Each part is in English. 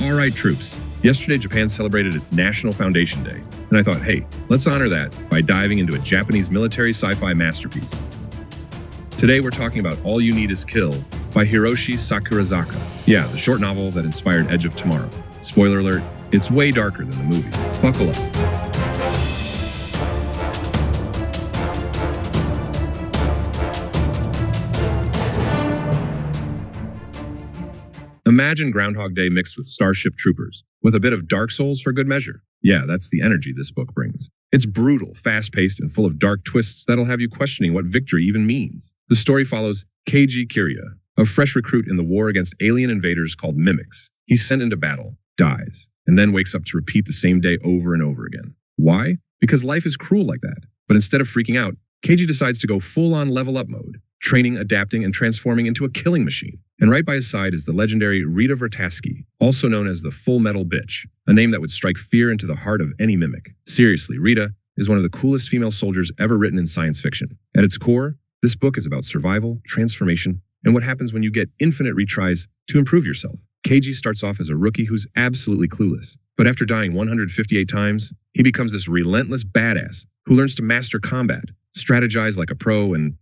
All right, troops. Yesterday, Japan celebrated its National Foundation Day, and I thought, hey, let's honor that by diving into a Japanese military sci-fi masterpiece. Today, we're talking about All You Need Is Kill by Hiroshi Sakurazaka. Yeah, the short novel that inspired Edge of Tomorrow. Spoiler alert, it's way darker than the movie. Buckle up. Imagine Groundhog Day mixed with Starship Troopers, with a bit of Dark Souls for good measure. Yeah, that's the energy this book brings. It's brutal, fast-paced, and full of dark twists that'll have you questioning what victory even means. The story follows Keiji Kiriya, a fresh recruit in the war against alien invaders called mimics. He's sent into battle, dies, and then wakes up to repeat the same day over and over again. Why? Because life is cruel like that. But instead of freaking out, Keiji decides to go full-on level-up mode, training, adapting, and transforming into a killing machine. And right by his side is the legendary Rita Vertasky, also known as the Full Metal Bitch, a name that would strike fear into the heart of any mimic. Seriously, Rita is one of the coolest female soldiers ever written in science fiction. At its core, this book is about survival, transformation, and what happens when you get infinite retries to improve yourself. Keiji starts off as a rookie who's absolutely clueless, but after dying 158 times, he becomes this relentless badass who learns to master combat, strategize like a pro, and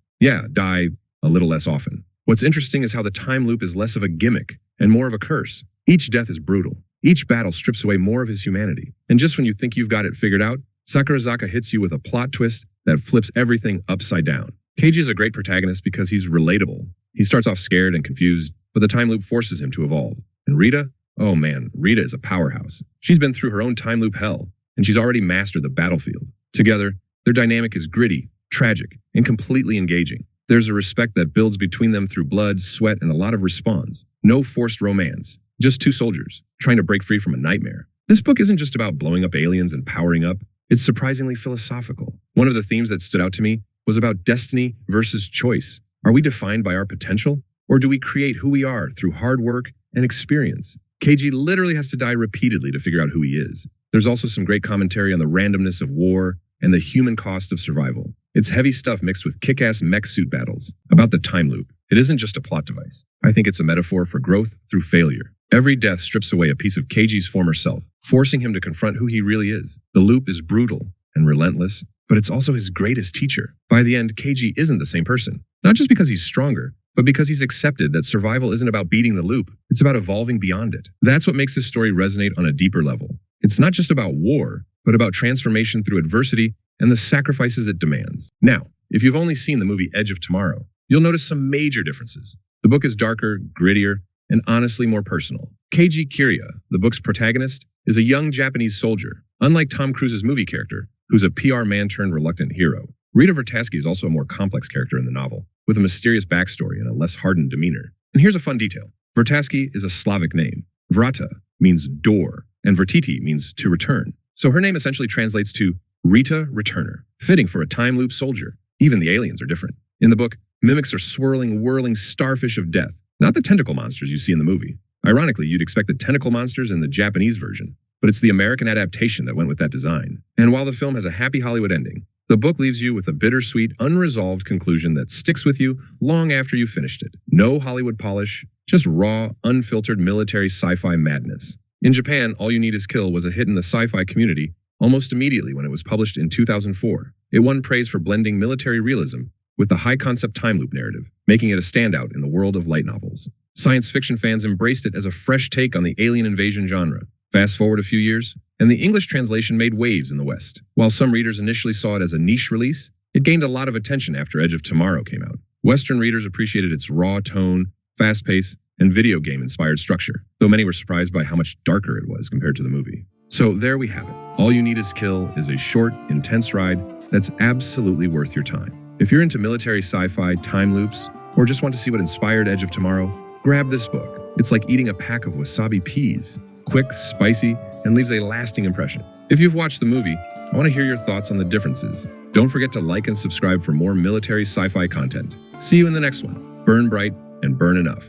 die a little less often. What's interesting is how the time loop is less of a gimmick and more of a curse. Each death is brutal. Each battle strips away more of his humanity. And just when you think you've got it figured out, Sakurazaka hits you with a plot twist that flips everything upside down. Keiji is a great protagonist because he's relatable. He starts off scared and confused, but the time loop forces him to evolve. And Rita? Oh man, Rita is a powerhouse. She's been through her own time loop hell, and she's already mastered the battlefield. Together, their dynamic is gritty, tragic, and completely engaging. There's a respect that builds between them through blood, sweat, and a lot of response. No forced romance, just two soldiers trying to break free from a nightmare. This book isn't just about blowing up aliens and powering up. It's surprisingly philosophical. One of the themes that stood out to me was about destiny versus choice. Are we defined by our potential, or do we create who we are through hard work and experience? Keiji literally has to die repeatedly to figure out who he is. There's also some great commentary on the randomness of war and the human cost of survival. It's heavy stuff mixed with kick-ass mech suit battles. About the time loop, it isn't just a plot device. I think it's a metaphor for growth through failure. Every death strips away a piece of Keiji's former self, forcing him to confront who he really is. The loop is brutal and relentless, but it's also his greatest teacher. By the end, Keiji isn't the same person. Not just because he's stronger, but because he's accepted that survival isn't about beating the loop. It's about evolving beyond it. That's what makes this story resonate on a deeper level. It's not just about war, but about transformation through adversity and the sacrifices it demands. Now, if you've only seen the movie Edge of Tomorrow, you'll notice some major differences. The book is darker, grittier, and honestly more personal. Keiji Kiriya, the book's protagonist, is a young Japanese soldier, unlike Tom Cruise's movie character, who's a PR man-turned-reluctant hero. Rita Vertasky is also a more complex character in the novel, with a mysterious backstory and a less hardened demeanor. And here's a fun detail. Vertasky is a Slavic name. Vrata means door, and Vertiti means to return. So her name essentially translates to Rita Returner, fitting for a time loop soldier. Even the aliens are different. In the book, mimics are swirling, whirling starfish of death, not the tentacle monsters you see in the movie. Ironically, you'd expect the tentacle monsters in the Japanese version, but it's the American adaptation that went with that design. And while the film has a happy Hollywood ending, the book leaves you with a bittersweet, unresolved conclusion that sticks with you long after you've finished it. No Hollywood polish, just raw, unfiltered military sci-fi madness. In Japan, All You Need Is Kill was a hit in the sci-fi community almost immediately when it was published in 2004. It won praise for blending military realism with the high-concept time loop narrative, making it a standout in the world of light novels. Science fiction fans embraced it as a fresh take on the alien invasion genre. Fast forward a few years, and the English translation made waves in the West. While some readers initially saw it as a niche release, it gained a lot of attention after Edge of Tomorrow came out. Western readers appreciated its raw tone, fast pace, and video game-inspired structure, though many were surprised by how much darker it was compared to the movie. So there we have it. All You Need Is Kill is a short, intense ride that's absolutely worth your time. If you're into military sci-fi, time loops, or just want to see what inspired Edge of Tomorrow, grab this book. It's like eating a pack of wasabi peas. Quick, spicy, and leaves a lasting impression. If you've watched the movie, I want to hear your thoughts on the differences. Don't forget to like and subscribe for more military sci-fi content. See you in the next one. Burn bright and burn enough.